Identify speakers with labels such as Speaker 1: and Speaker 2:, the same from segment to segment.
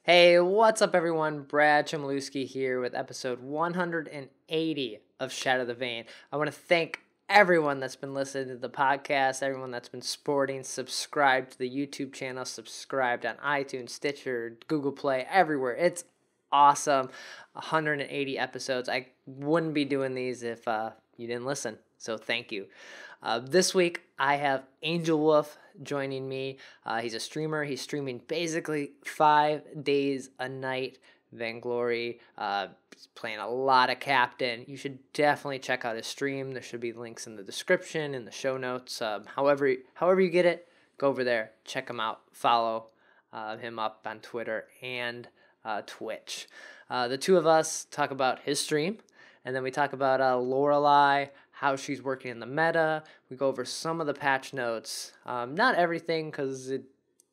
Speaker 1: Hey, what's up, everyone? Brad Chmielewski here with episode 180 of Shatter The Vain. I want to thank everyone that's been listening to the podcast, everyone that's been supporting, subscribed to the YouTube channel, subscribed on iTunes, Stitcher, Google Play, everywhere. It's awesome. 180 episodes. I wouldn't be doing these if you didn't listen, so thank you. This week, I have Angel Wolf joining me. He's a streamer. He's streaming basically 5 days a night. Vainglory. He's playing a lot of Captain. You should definitely check out his stream. There should be links in the description, in the show notes. However you get it, go over there, check him out, follow him up on Twitter and Twitch. The two of us talk about his stream, and then we talk about Lorelai, how she's working in the meta. We go over some of the patch notes. Not everything, because it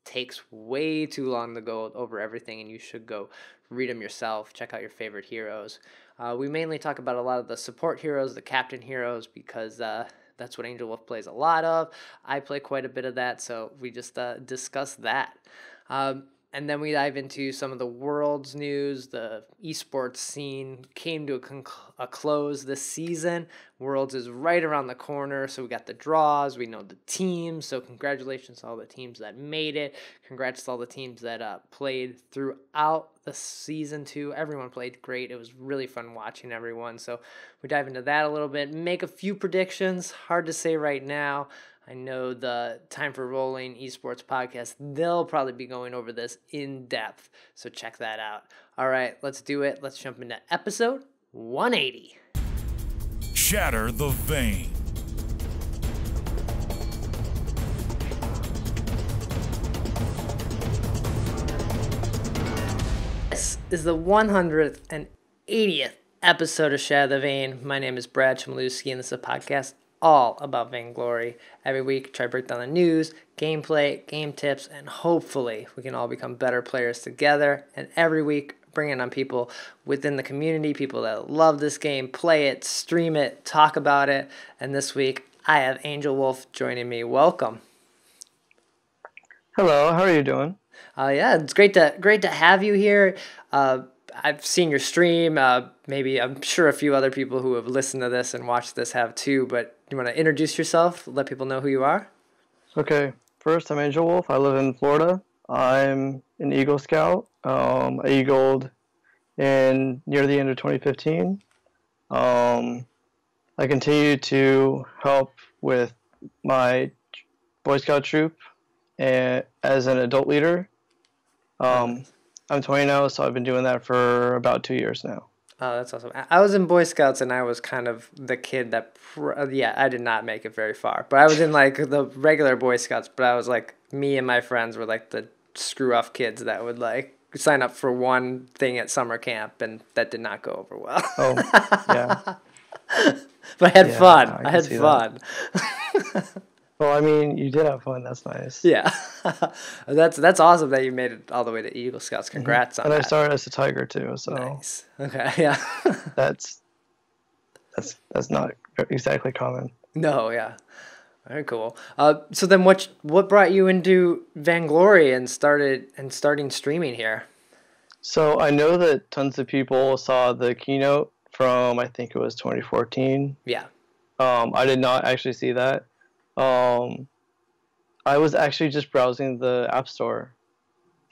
Speaker 1: takes way too long to go over everything, and you should go read them yourself. Check out your favorite heroes. We mainly talk about a lot of the support heroes, the captain heroes, because that's what Angel Wolf plays a lot of. I play quite a bit of that, so we just discuss that. And then we dive into some of the world's news. The esports scene came to a close this season. Worlds is right around the corner, so we got the draws. We know the teams, so congratulations to all the teams that made it. Congrats to all the teams that played throughout the season 2. Everyone played great. It was really fun watching everyone. So we dive into that a little bit, make a few predictions. Hard to say right now. I know the Time for Rolling Esports podcast, they'll probably be going over this in depth, so check that out. All right, let's do it. Let's jump into episode 180.
Speaker 2: Shatter the Vain.
Speaker 1: This is the 180th episode of Shatter the Vain. My name is Brad Chmielewski, and this is a podcast all about Vainglory. Every week, try to break down the news, gameplay, game tips, and hopefully we can all become better players together. And every week, bring in on people within the community, people that love this game, play it, stream it, talk about it. And this week, I have Angel Wolf joining me. Welcome.
Speaker 3: Hello, how are you doing?
Speaker 1: Yeah, it's great to have you here. I've seen your stream. Maybe I'm sure a few other people who have listened to this and watched this have too. But you want to introduce yourself? Let people know who you are.
Speaker 3: Okay, first I'm Angel Wolf. I live in Florida. I'm an Eagle Scout. I eagled in near the end of 2015. I continue to help with my Boy Scout troop and as an adult leader. I'm 20 now, so I've been doing that for about 2 years now.
Speaker 1: Oh, that's awesome. I was in Boy Scouts, and I was kind of the kid that, I did not make it very far. But I was in, like, the regular Boy Scouts, but I was, like, me and my friends were, like, the screw-off kids that would, like, sign up for one thing at summer camp, and that did not go over well.
Speaker 3: Oh, yeah.
Speaker 1: But I had fun. I had fun.
Speaker 3: Well, I mean, you did have fun. That's nice.
Speaker 1: Yeah. That's awesome that you made it all the way to Eagle Scouts. Congrats on that.
Speaker 3: And I started as a Tiger, too, so...
Speaker 1: Nice. Okay, yeah.
Speaker 3: That's not exactly common.
Speaker 1: No, yeah. Very cool. So then what brought you into Vainglory and starting streaming here?
Speaker 3: So I know that tons of people saw the keynote from, I think it was 2014.
Speaker 1: Yeah.
Speaker 3: I did not actually see that. I was actually just browsing the App Store,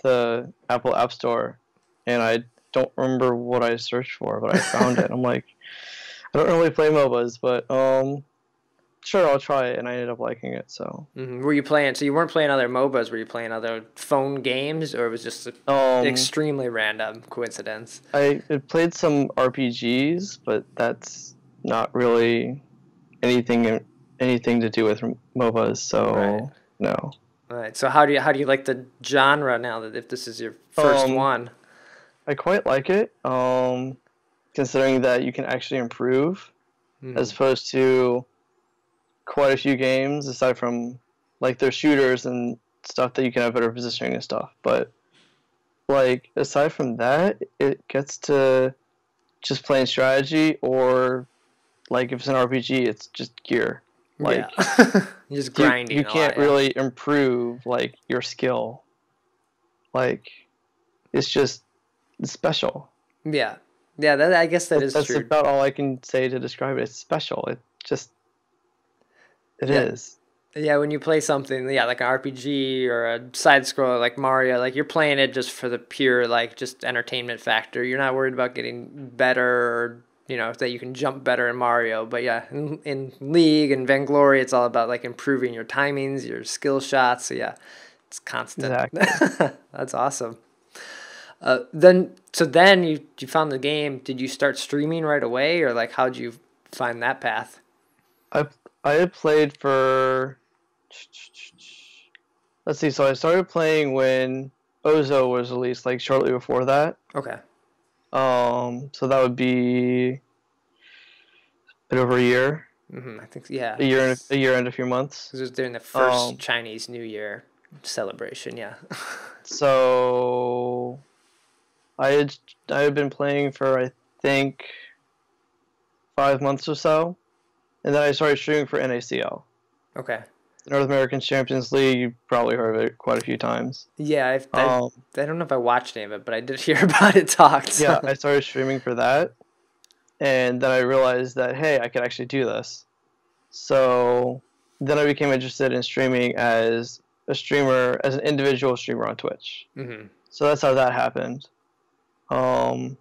Speaker 3: the Apple App Store, and I don't remember what I searched for, but I found it. I'm like, I don't really play MOBAs, but sure, I'll try it, and I ended up liking it. So.
Speaker 1: Mm-hmm. Were you playing? So you weren't playing other MOBAs. Were you playing other phone games, or it was just an extremely random coincidence?
Speaker 3: I played some RPGs, but that's not really anything to do with MOBAs. So
Speaker 1: right.
Speaker 3: No.
Speaker 1: All right. So how do you like the genre now that if this is your first one?
Speaker 3: I quite like it. Considering that you can actually improve, as opposed to quite a few games, aside from like their shooters and stuff that you can have better positioning and stuff. But like aside from that, it gets to just playing strategy, or like if it's an RPG, it's just gear. Like
Speaker 1: yeah. You're just grinding.
Speaker 3: You can't really improve like your skill. Like it's just it's special.
Speaker 1: Yeah. Yeah, I guess that is
Speaker 3: That's
Speaker 1: true.
Speaker 3: about all I can say to describe it. It's special. It
Speaker 1: Yeah.
Speaker 3: is.
Speaker 1: Yeah, when you play something, yeah, like an RPG or a side scroller like Mario, like you're playing it just for the pure like just entertainment factor. You're not worried about getting better or that you can jump better in Mario. But yeah, in League and Vainglory, it's all about like improving your timings, your skill shots. So yeah, it's constant.
Speaker 3: Exactly.
Speaker 1: That's awesome. Then you found the game. Did you start streaming right away, or like how'd you find that path?
Speaker 3: I I had played for, let's see, so I started playing when Ozo was released, like shortly before that.
Speaker 1: Okay.
Speaker 3: So that would be a bit over a year,
Speaker 1: I think yeah.
Speaker 3: a year and a few months.
Speaker 1: This was during the first
Speaker 3: Um,
Speaker 1: Chinese New Year celebration. Yeah.
Speaker 3: so I had been playing for I think 5 months or so, and then I started streaming for NACL,
Speaker 1: Okay.
Speaker 3: North American Champions League. You probably heard of it quite a few times.
Speaker 1: Yeah,
Speaker 3: Um,
Speaker 1: I don't know if I watched any of it, but I did hear about it talked.
Speaker 3: yeah, I started streaming for that, and then I realized that hey, I could actually do this. So then I became interested in streaming as a streamer, as an individual streamer on Twitch.
Speaker 1: hmm
Speaker 3: So that's how that happened. Um,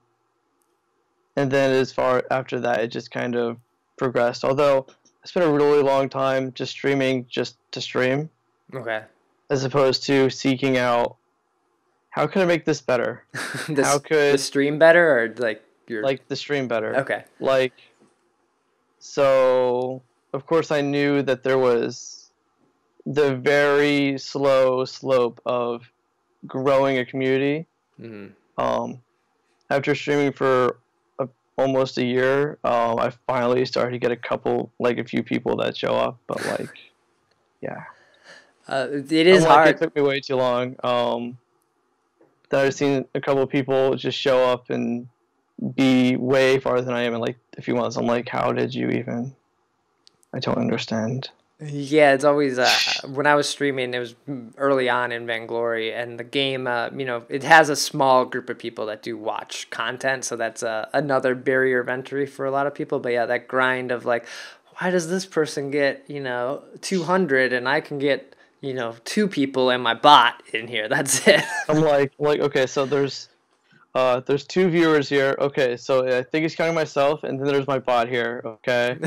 Speaker 3: and then as far after that, it just kind of progressed. Although I spent a really long time just streaming just to stream,
Speaker 1: Okay.
Speaker 3: as opposed to seeking out how can I make this better? How
Speaker 1: The
Speaker 3: could
Speaker 1: stream better or like your
Speaker 3: like the stream better?
Speaker 1: Okay.
Speaker 3: Like, so of course I knew that there was the very slow slope of growing a community.
Speaker 1: hmm
Speaker 3: After streaming for almost a year, I finally started to get a few people that show up. But like, yeah,
Speaker 1: it is
Speaker 3: like,
Speaker 1: hard.
Speaker 3: it took me way too long. Then I've seen a couple of people just show up and be way farther than I am in like a few months. I'm like, how did you even? I don't understand.
Speaker 1: Yeah, it's always when I was streaming, it was early on in Vainglory, and the game, it has a small group of people that do watch content, so that's another barrier of entry for a lot of people. But yeah, that grind of like, why does this person get 200 and I can get 2 people and my bot in here? That's it.
Speaker 3: I'm like okay, so there's 2 viewers here. Okay, so I think it's counting myself, and then there's my bot here. Okay,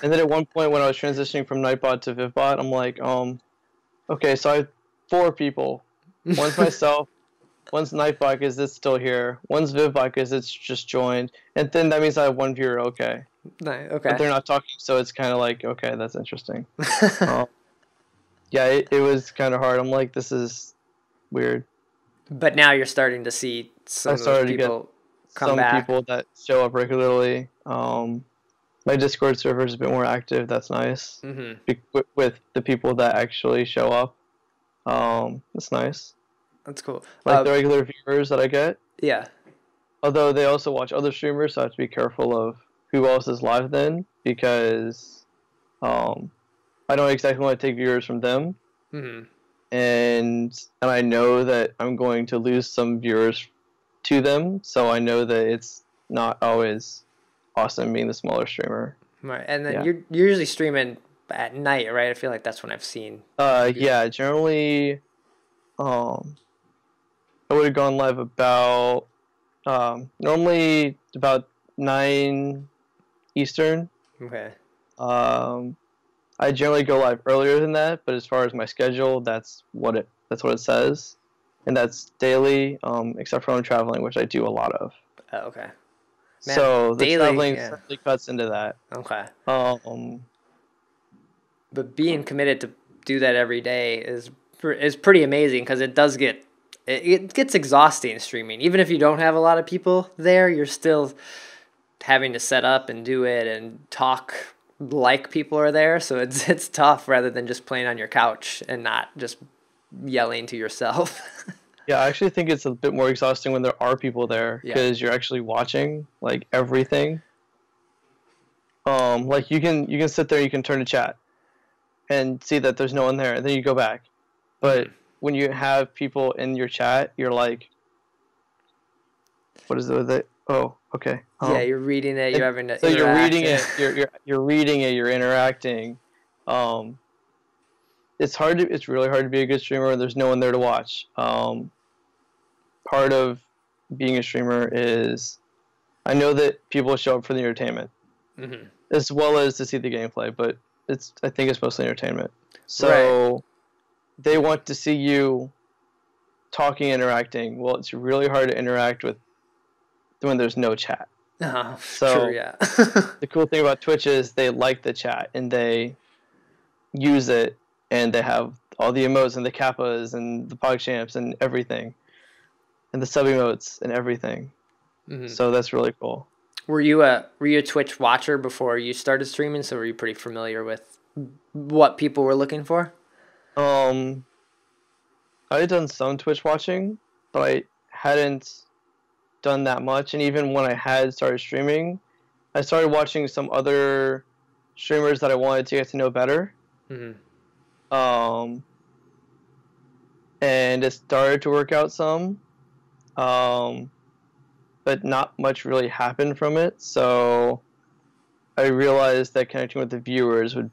Speaker 3: and then at one point when I was transitioning from Nightbot to VivBot, I'm like, okay, so I have 4 people. One's myself, one's Nightbot because it's still here, one's VivBot because it's just joined, and then that means I have 1 viewer. Okay,
Speaker 1: Okay.
Speaker 3: but they're not talking, so it's kind of like, okay, that's interesting. Yeah, it was kind of hard. I'm like, this is weird.
Speaker 1: But now you're starting to see some
Speaker 3: I
Speaker 1: of those
Speaker 3: started to get
Speaker 1: people come
Speaker 3: some
Speaker 1: back.
Speaker 3: people that show up regularly. My Discord server is a bit more active. That's nice. With the people that actually show up, that's nice.
Speaker 1: That's cool.
Speaker 3: Like the regular viewers that I get.
Speaker 1: Yeah.
Speaker 3: Although they also watch other streamers, so I have to be careful of who else is live then, because I don't exactly want to take viewers from them. And I know that I'm going to lose some viewers to them, so I know that it's not always awesome being the smaller streamer.
Speaker 1: Right, and then you're usually streaming at night, right? I feel like that's when I've seen.
Speaker 3: Yeah, generally, I would have gone live about normally about 9 Eastern.
Speaker 1: Okay.
Speaker 3: I generally go live earlier than that, but as far as my schedule, that's what it says, and that's daily, except for when I'm traveling, which I do a lot of.
Speaker 1: Oh, okay. Man,
Speaker 3: so the
Speaker 1: daily,
Speaker 3: traveling certainly cuts into that.
Speaker 1: Okay.
Speaker 3: But
Speaker 1: being committed to do that every day is pretty amazing, because it does get it gets exhausting streaming. Even if you don't have a lot of people there, you're still having to set up and do it and talk like people are there, so it's tough rather than just playing on your couch and not just yelling to yourself.
Speaker 3: Yeah, I actually think it's a bit more exhausting when there are people there, because you're actually watching like everything. Like you can sit there, you can turn to chat and see that there's no one there, and then you go back. But when you have people in your chat, you're like, what is it with it? Oh, okay.
Speaker 1: Yeah, you're reading it. You're having to.
Speaker 3: So you're reading
Speaker 1: interact.
Speaker 3: it. You're reading it. You're interacting. It's really hard to be a good streamer when there's no one there to watch. Part of being a streamer is, I know that people show up for the entertainment, as well as to see the gameplay, but I think it's mostly entertainment. So they want to see you talking, interacting. Well, it's really hard to interact with when there's no chat. So
Speaker 1: true, yeah.
Speaker 3: the cool thing about Twitch is they like the chat and they use it, and they have all the emotes and the kappas and the PogChamps and everything, and the sub emotes and everything. So that's really cool.
Speaker 1: Were you a Twitch watcher before you started streaming? So were you pretty familiar with what people were looking for?
Speaker 3: I had done some Twitch watching, but I hadn't done that much. And even when I had started streaming, I started watching some other streamers that I wanted to get to know better. And it started to work out some, but not much really happened from it. So I realized that connecting with the viewers would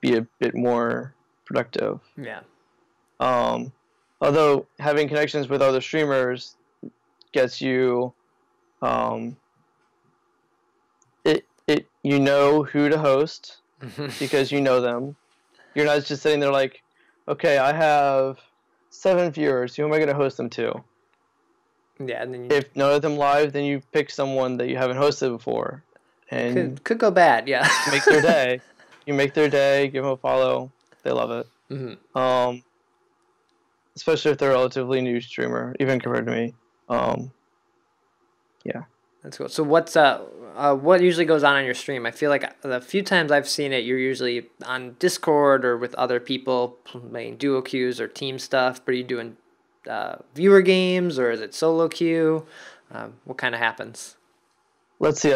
Speaker 3: be a bit more productive.
Speaker 1: Yeah.
Speaker 3: Although having connections with other streamers gets you, you know who to host because you know them. You're not just sitting there like, okay, I have 7 viewers. Who am I going to host them to?
Speaker 1: Yeah, and then
Speaker 3: if none of them live, then you pick someone that you haven't hosted before, and
Speaker 1: could go bad. Yeah.
Speaker 3: make their day. You make their day. Give them a follow. They love it. Especially if they're a relatively new streamer, even compared to me. Yeah.
Speaker 1: That's cool. So what usually goes on your stream? I feel like the few times I've seen it, you're usually on Discord or with other people playing duo queues or team stuff. But are you doing viewer games, or is it solo queue? What kind of happens?
Speaker 3: Let's see.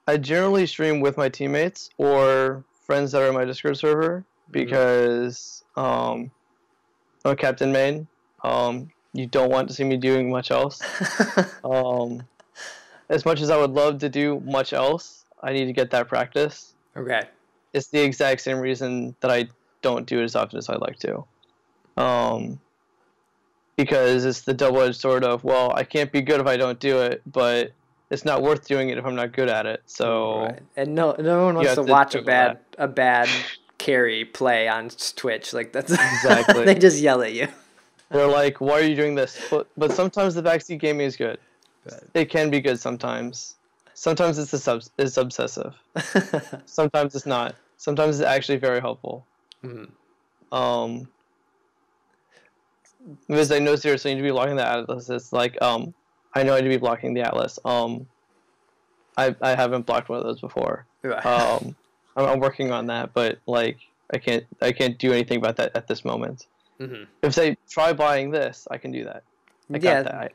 Speaker 3: I generally stream with my teammates or friends that are in my Discord server because I'm a captain main. You don't want to see me doing much else. As much as I would love to do much else, I need to get that practice.
Speaker 1: Okay.
Speaker 3: It's the exact same reason that I don't do it as often as I'd like to. Because it's the double-edged sword of, well, I can't be good if I don't do it, but it's not worth doing it if I'm not good at it. So
Speaker 1: and no one wants to watch a bad carry play on Twitch. Like that's
Speaker 3: exactly.
Speaker 1: They just yell at you.
Speaker 3: They're like, why are you doing this? But sometimes the backseat gaming is good. It can be good sometimes. Sometimes it's obsessive. Sometimes it's not. Sometimes it's actually very helpful. Because I know seriously I need to be blocking the Atlas. It's like, I know I need to be blocking the Atlas. I haven't blocked one of those before. I'm working on that, but like I can't do anything about that at this moment. If they try buying this, I can do that. I got that.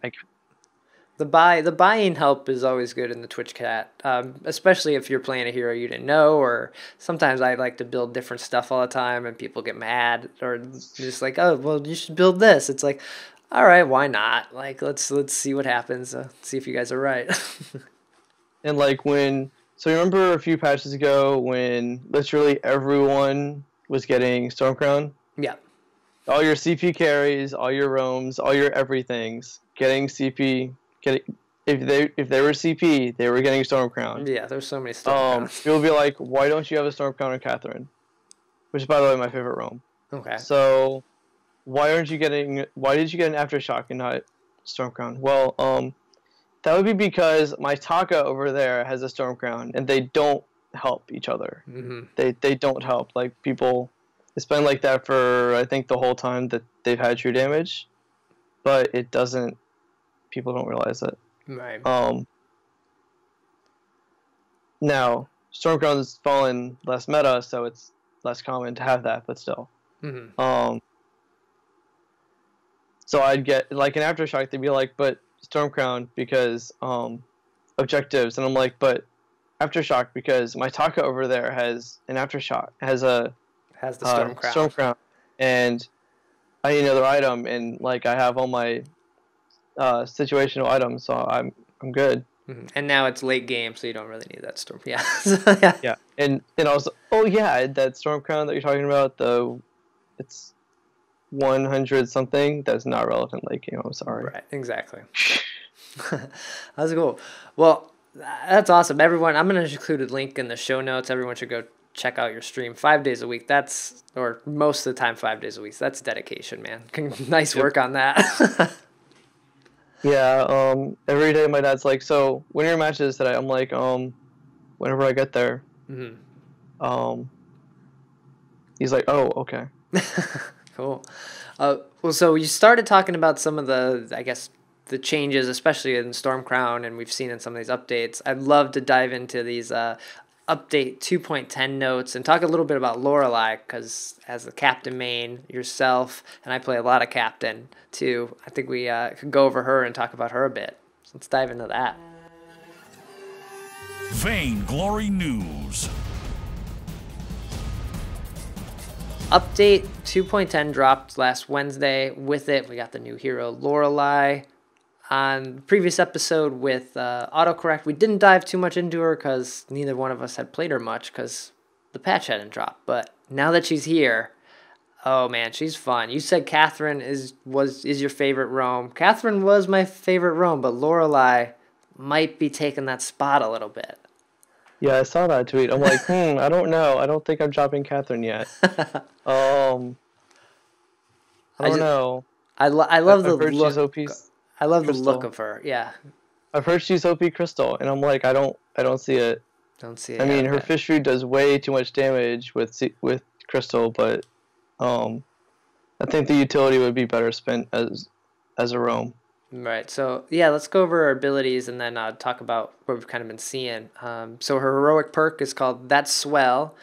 Speaker 1: The buying help is always good in the Twitch chat, especially if you're playing a hero you didn't know, or sometimes I like to build different stuff all the time and people get mad or just like, oh, well, you should build this. It's like, all right, why not? Like, let's see what happens. See if you guys are right.
Speaker 3: And like so you remember a few patches ago when literally everyone was getting Stormcrown?
Speaker 1: Yeah.
Speaker 3: All your CP carries, all your roams, all your everythings, getting CP. If they were CP, they were getting Stormcrown.
Speaker 1: Yeah, there's so many Stormcrowns.
Speaker 3: People be like, why don't you have a Stormcrown on Catherine? Which is, by the way, my favorite roam.
Speaker 1: Okay.
Speaker 3: So, why did you get an Aftershock and not Stormcrown? Well, that would be because my Taka over there has a Stormcrown, and they don't help each other. They don't help. Like, people, it's been like that for, I think, the whole time that they've had true damage. But it doesn't, people don't realize it.
Speaker 1: Right.
Speaker 3: Now, Stormcrown's fallen less meta, so it's less common to have that, but still. So I'd get, like, an Aftershock, they'd be like, but Stormcrown because objectives, and I'm like, but Aftershock because my Taka over there has an Aftershock, has the Stormcrown, and I need another item, and like I have all my situational items, so I'm good.
Speaker 1: And now it's late game, so you don't really need that storm. Yeah. So, yeah.
Speaker 3: Yeah, and also, oh yeah, that storm crown that you're talking about, it's 100 something. That's not relevant late game. I'm sorry.
Speaker 1: Right. Exactly. That's cool. Well, that's awesome. Everyone, I'm going to include a link in the show notes. Everyone should go check out your stream 5 days a week. Or most of the time, 5 days a week. That's dedication, man. Nice work on that.
Speaker 3: Yeah, every day my dad's like, so when are your matches today? I'm like, whenever I get there. He's like, oh, okay.
Speaker 1: Cool. Well, so you started talking about some of the, I guess, the changes, especially in Stormcrown, and we've seen in some of these updates. I'd love to dive into these update 2.10 notes and talk a little bit about Lorelai, because as the captain main yourself, and I play a lot of captain too, I think we could go over her and talk about her a bit. So let's dive into that.
Speaker 2: Vainglory News.
Speaker 1: Update 2.10 dropped last Wednesday. With it, we got the new hero Lorelai. On the previous episode with AutoKorrect, we didn't dive too much into her because neither one of us had played her much because the patch hadn't dropped. But now that she's here, oh man, she's fun. You said Catherine is your favorite roam. Catherine was my favorite roam, but Lorelai might be taking that spot a little bit.
Speaker 3: Yeah, I saw that tweet. I'm like, I don't know. I don't think I'm dropping Catherine yet. I don't know.
Speaker 1: I love the
Speaker 3: look.
Speaker 1: She's OP. I love Crystal. The look of her. Yeah.
Speaker 3: I've heard she's OP Crystal, and I'm like, I don't see it.
Speaker 1: Don't see it.
Speaker 3: I mean, her fish food does way too much damage with Crystal, but I think the utility would be better spent as a roam.
Speaker 1: Right. So yeah, let's go over her abilities and then talk about what we've kind of been seeing. So her heroic perk is called That's Swell.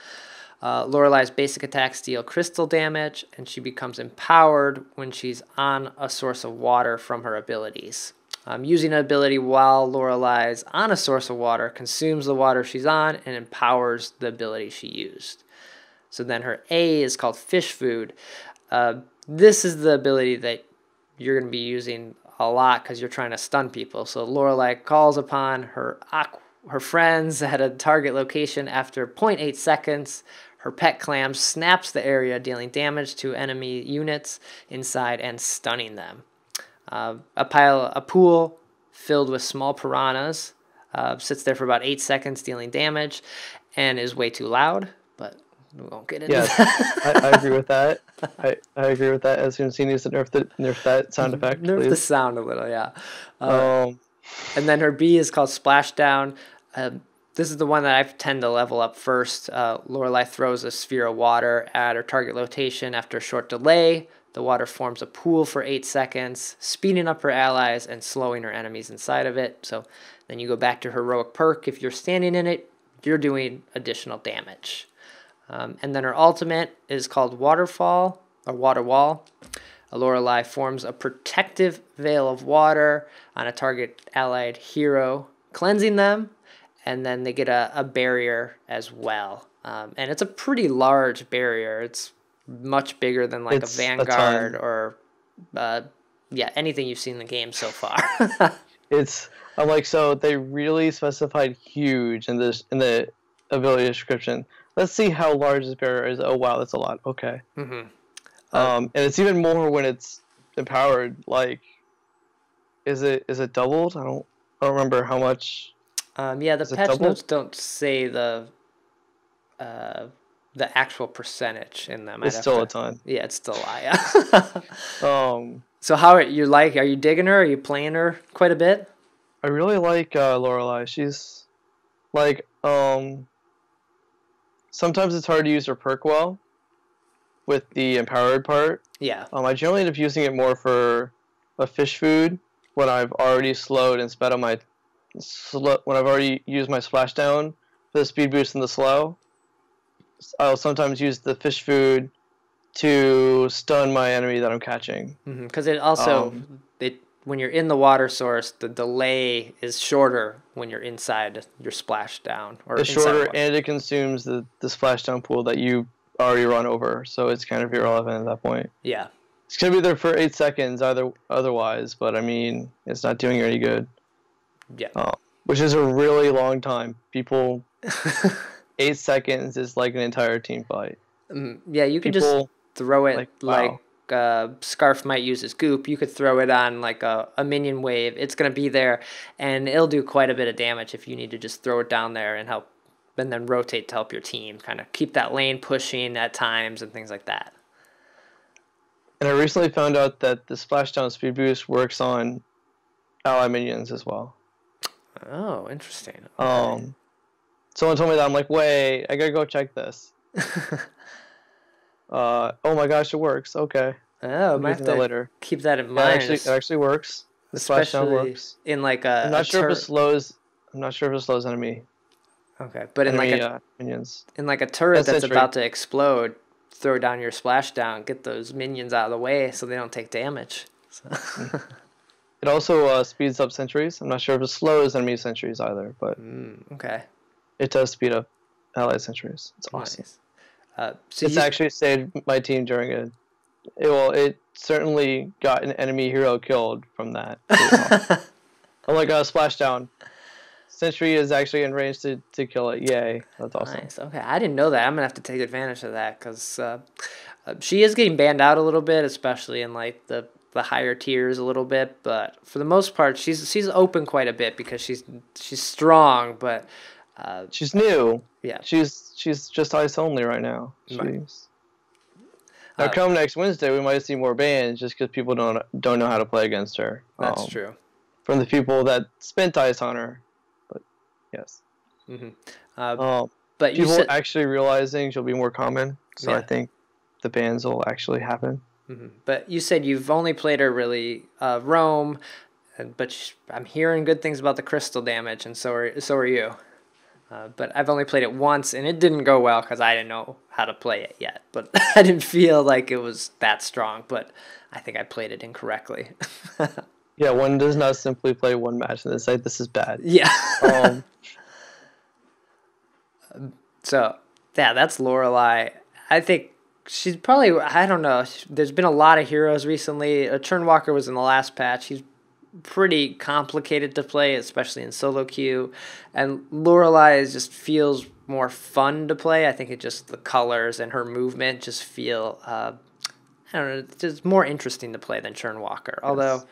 Speaker 1: Lorelai's basic attacks deal crystal damage, and she becomes empowered when she's on a source of water from her abilities. Using an ability while Lorelai's on a source of water consumes the water she's on and empowers the ability she used. So then her A is called Fish Food. This is the ability that you're going to be using a lot because you're trying to stun people. So Lorelai calls upon her friends at a target location after 0.8 seconds. Her pet clam snaps the area, dealing damage to enemy units inside and stunning them. A pool filled with small piranhas sits there for about 8 seconds, dealing damage, and is way too loud, but we won't get into that.
Speaker 3: I agree with that. I agree with that. As soon as he needs to nerf that sound effect,
Speaker 1: nerf the sound a little, yeah. And then her B is called Splashdown. This is the one that I tend to level up first. Lorelai throws a sphere of water at her target location. After a short delay, the water forms a pool for 8 seconds, speeding up her allies and slowing her enemies inside of it. So then you go back to heroic perk. If you're standing in it, you're doing additional damage. And then her ultimate is called Waterfall, or Water Wall. Lorelai forms a protective veil of water on a target allied hero, cleansing them, and then they get a barrier as well. And it's a pretty large barrier. It's much bigger than like a Vanguard or anything you've seen in the game so far.
Speaker 3: I'm like, so they really specified huge in the ability description. Let's see how large this barrier is. Oh wow, that's a lot. Okay. And it's even more when it's empowered. Like, is it doubled? I don't remember how much.
Speaker 1: The patch notes don't say the actual percentage in them.
Speaker 3: It's still a ton.
Speaker 1: Yeah, it's still a lot. Yeah. So how are you digging her? Are you playing her quite a bit?
Speaker 3: I really like Lorelai. She's like sometimes it's hard to use her perk well with the empowered part.
Speaker 1: Yeah.
Speaker 3: I generally end up using it more for a fish food when I've already slowed and sped on when I've already used my splashdown for the speed boost and the slow. I'll sometimes use the fish food to stun my enemy that I'm catching.
Speaker 1: Because it also, when you're in the water source, the delay is shorter when you're inside your splashdown.
Speaker 3: It's shorter, and it consumes the splashdown pool that you already run over, so it's kind of irrelevant at that point.
Speaker 1: Yeah.
Speaker 3: It's gonna be there for 8 seconds otherwise, but I mean, it's not doing you any good.
Speaker 1: Yeah.
Speaker 3: Which is a really long time. People, 8 seconds is like an entire team fight.
Speaker 1: Yeah, you could just
Speaker 3: People
Speaker 1: throw it
Speaker 3: wow.
Speaker 1: Scarf might use as goop. You could throw it on like a minion wave. It's going to be there, and it'll do quite a bit of damage if you need to just throw it down there and help, and then rotate to help your team kind of keep that lane pushing at times and things like that.
Speaker 3: And I recently found out that the splashdown speed boost works on ally minions as well.
Speaker 1: Oh, interesting. Okay.
Speaker 3: Someone told me that. I'm like, wait, I gotta go check this. Oh my gosh, it works. Okay.
Speaker 1: Oh,
Speaker 3: I'll
Speaker 1: might have
Speaker 3: that
Speaker 1: to
Speaker 3: later.
Speaker 1: keep that in
Speaker 3: Yeah,
Speaker 1: mind.
Speaker 3: it actually works. The splashdown
Speaker 1: Especially
Speaker 3: works.
Speaker 1: in like a.
Speaker 3: I'm not sure if it slows. I'm not sure if it slows enemy.
Speaker 1: Okay, but in like a
Speaker 3: minions.
Speaker 1: In like a turret that's
Speaker 3: Sentry.
Speaker 1: about to explode, throw down your splashdown, get those minions out of the way so they don't take damage. So.
Speaker 3: It also speeds up sentries. I'm not sure if it slows enemy sentries either, but
Speaker 1: okay.
Speaker 3: It does speed up allied sentries. It's awesome.
Speaker 1: Nice.
Speaker 3: It's actually saved my team during it certainly got an enemy hero killed from that. Oh my god, splashdown. Sentry is actually in range to kill it. Yay. That's awesome.
Speaker 1: Nice. Okay, I didn't know that. I'm going to have to take advantage of that because she is getting banned out a little bit, especially in like the higher tiers a little bit. But for the most part, she's open quite a bit because she's strong, but...
Speaker 3: she's new.
Speaker 1: Yeah.
Speaker 3: She's just ice only right now.
Speaker 1: Right.
Speaker 3: Now, come next Wednesday, we might see more bans just because people don't know how to play against her.
Speaker 1: That's true.
Speaker 3: From the people that spent ice on her. But, yes.
Speaker 1: But
Speaker 3: people actually realizing she'll be more common, so I think the bans will actually happen.
Speaker 1: But you said you've only played her really roam, but I'm hearing good things about the crystal damage, and so are you. But I've only played it once, and it didn't go well because I didn't know how to play it yet. But I didn't feel like it was that strong, but I think I played it incorrectly.
Speaker 3: Yeah, one does not simply play one match and say, this is bad.
Speaker 1: Yeah. So, yeah, that's Lorelai. I think she's probably, I don't know, there's been a lot of heroes recently. Churnwalker was in the last patch. He's pretty complicated to play, especially in solo queue, and Lorelai just feels more fun to play. I think it just, the colors and her movement just feel I don't know, it's just more interesting to play than Churnwalker. Although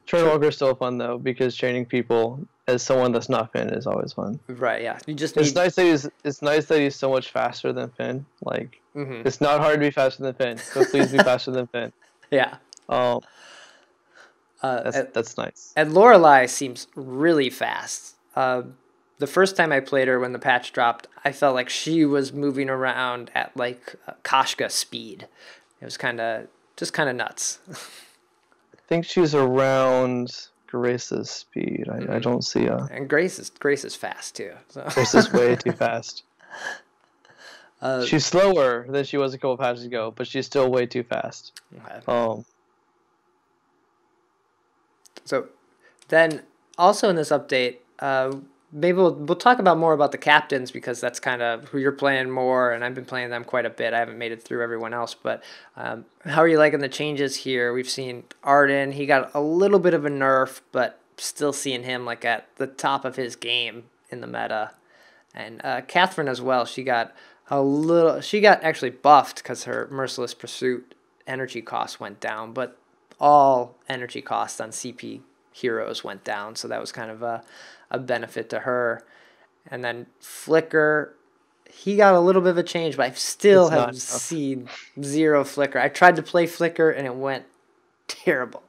Speaker 3: Churnwalker is still fun though, because chaining people as someone that's not Finn is always fun.
Speaker 1: Right, yeah. You just
Speaker 3: it's nice that he's so much faster than Finn. Like it's not hard to be faster than Finn, so please be faster than Finn.
Speaker 1: Yeah.
Speaker 3: That's nice.
Speaker 1: And Lorelai seems really fast. The first time I played her when the patch dropped, I felt like she was moving around at like Kashka speed. It was kind of nuts.
Speaker 3: I think she's around Grace's speed. I don't see a...
Speaker 1: And Grace is fast too. So.
Speaker 3: Grace is way too fast. She's slower than she was a couple patches ago, but she's still way too fast.
Speaker 1: Okay. So then also in this update, maybe we'll talk about more about the captains because that's kind of who you're playing more, and I've been playing them quite a bit. I haven't made it through everyone else, but how are you liking the changes here? We've seen Arden. He got a little bit of a nerf, but still seeing him like at the top of his game in the meta. And Catherine as well. She got actually buffed because her Merciless Pursuit energy cost went down, but all energy costs on CP heroes went down, so that was kind of a benefit to her. And then Flicker, he got a little bit of a change, but I still have seen zero Flicker. I tried to play Flicker and it went terrible.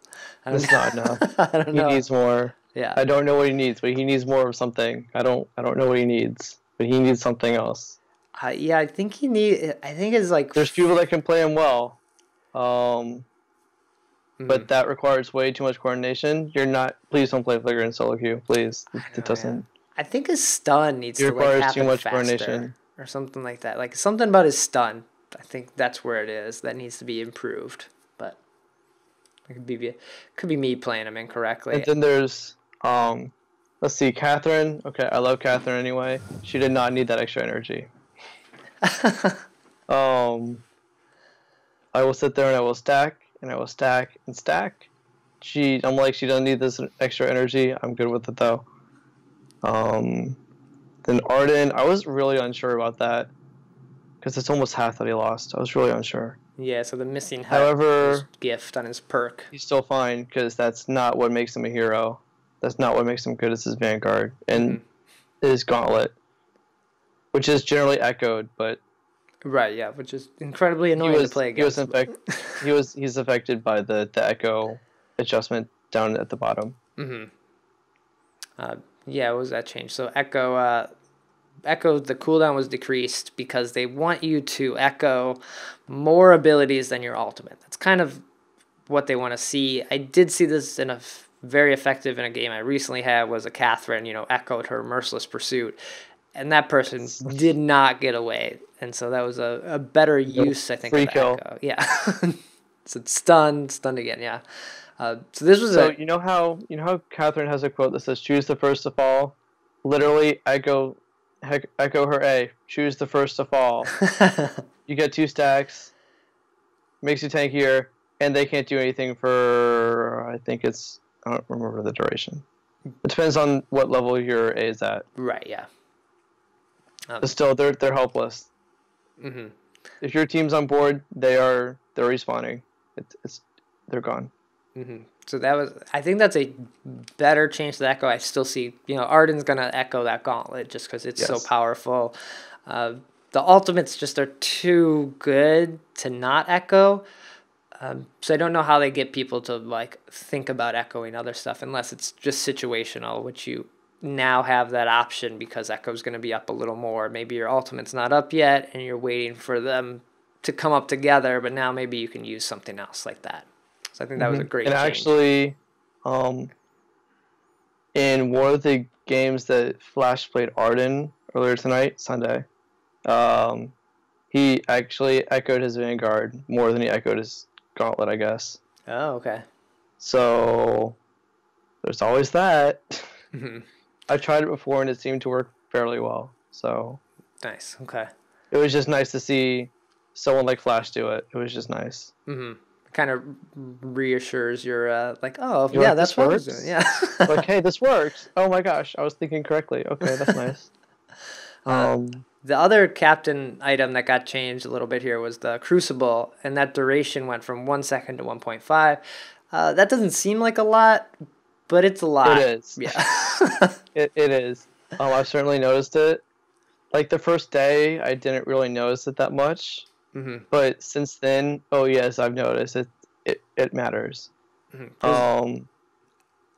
Speaker 3: It's not enough. I don't know. He needs more.
Speaker 1: Yeah.
Speaker 3: I don't know what he needs, but he needs more of something. I don't know what he needs, but he needs something else.
Speaker 1: Yeah, I think it's like
Speaker 3: there's people that can play him well. But that requires way too much coordination. Please don't play Flicker in solo queue, please. It doesn't.
Speaker 1: Man. I think his stun needs to
Speaker 3: requires
Speaker 1: happen
Speaker 3: too much
Speaker 1: faster
Speaker 3: coordination
Speaker 1: or something like that. Like something about his stun. I think that's where it is. That needs to be improved. But it could be me playing him incorrectly.
Speaker 3: And then there's let's see, Catherine. Okay, I love Catherine anyway. She did not need that extra energy. I will sit there and I will stack and I will stack and stack. I'm like, she doesn't need this extra energy. I'm good with it though. Then Arden, I was really unsure about that because it's almost half that he lost. I was really unsure.
Speaker 1: Yeah, so the missing hut was
Speaker 3: However,
Speaker 1: gift on his perk.
Speaker 3: he's still fine because that's not what makes him a hero. That's not what makes him good as his Vanguard and his Gauntlet, which is generally echoed, but
Speaker 1: Right, yeah, which is incredibly annoying to play against.
Speaker 3: He's affected by the echo adjustment down at the bottom.
Speaker 1: Yeah, what was that change? So Echo, the cooldown was decreased because they want you to echo more abilities than your ultimate. That's kind of what they want to see. I did see this very effective in a game I recently had. Was a Catherine, echoed her Merciless Pursuit, and that person did not get away. And so that was a better use, I think,
Speaker 3: Free
Speaker 1: of
Speaker 3: kill.
Speaker 1: Echo. Yeah. So it's stunned again, yeah. So this was
Speaker 3: you know how Catherine has a quote that says choose the first to fall? Literally echo her A. Choose the first to fall. You get 2 stacks. Makes you tankier, and they can't do anything for I don't remember the duration. It depends on what level your A is at.
Speaker 1: Right, yeah.
Speaker 3: But still, they're helpless. If your team's on board, they're respawning. They're gone.
Speaker 1: So I think that's a better change to Echo. I still see, Arden's gonna echo that Gauntlet just because it's so powerful. The ultimates just are too good to not echo. So I don't know how they get people to think about echoing other stuff unless it's just situational, which you now have that option because Echo's going to be up a little more. Maybe your ultimate's not up yet and you're waiting for them to come up together, but now maybe you can use something else like that. So I think that was a great change.
Speaker 3: Actually, in one of the games that Flash played Arden earlier tonight, Sunday, he actually echoed his Vanguard more than he echoed his Gauntlet, I guess.
Speaker 1: Oh, okay.
Speaker 3: So there's always that. I tried it before and it seemed to work fairly well. So
Speaker 1: nice. Okay.
Speaker 3: It was just nice to see someone like Flash do it. It was just nice.
Speaker 1: Kind of reassures your oh
Speaker 3: You're
Speaker 1: yeah, that's what I was
Speaker 3: works?
Speaker 1: doing. Yeah.
Speaker 3: Like, hey, this works. Oh my gosh, I was thinking correctly. Okay, that's nice.
Speaker 1: The other captain item that got changed a little bit here was the Crucible, and that duration went from 1 second to 1.5. That doesn't seem like a lot, but it's a lot.
Speaker 3: It is.
Speaker 1: Yeah.
Speaker 3: it is. I've certainly noticed it. Like the first day, I didn't really notice it that much. But since then, oh yes, I've noticed it matters.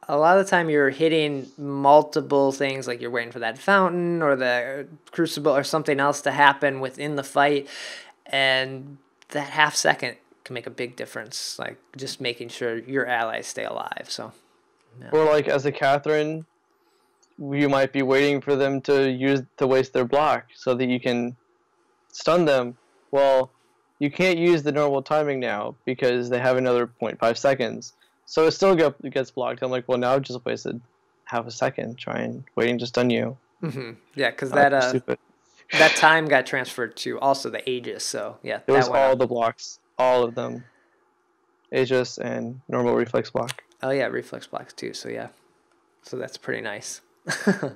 Speaker 1: A lot of the time you're hitting multiple things, like you're waiting for that fountain or the Crucible or something else to happen within the fight, and that half second can make a big difference, like just making sure your allies stay alive. So, yeah.
Speaker 3: Or like as a Catherine, you might be waiting for them to waste their block so that you can stun them. Well, you can't use the normal timing now because they have another 0.5 seconds. So it still gets blocked. I'm like, well, now I've just wasted half a second waiting to stun you.
Speaker 1: Yeah, because that time got transferred to also the Aegis. So yeah,
Speaker 3: it was all the blocks, all of them, Aegis and normal reflex block.
Speaker 1: Oh yeah, reflex blocks too. So yeah, so that's pretty nice. I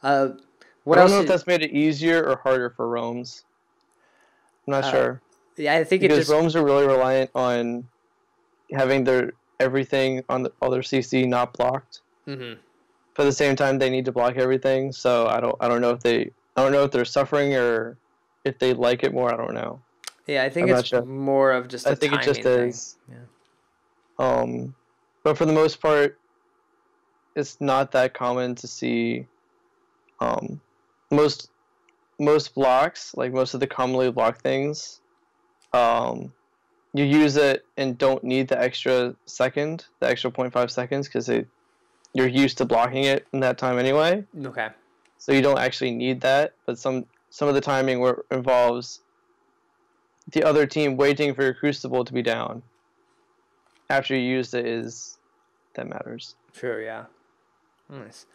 Speaker 3: don't know if that's made it easier or harder for roams. I'm not sure.
Speaker 1: Yeah, I think
Speaker 3: because roams are really reliant on having their everything on all their CC not blocked. But at the same time, they need to block everything. So I don't know if they're suffering or if they like it more. I don't know.
Speaker 1: Yeah, I think it's more of just. I think it just is.
Speaker 3: Yeah. But for the most part, it's not that common to see. Most blocks, like most of the commonly blocked things, you use it and don't need the extra 0.5 seconds, because you're used to blocking it in that time anyway.
Speaker 1: Okay.
Speaker 3: So you don't actually need that, but some of the timing involves the other team waiting for your Crucible to be down after you used it that matters.
Speaker 1: Sure, yeah. Nice.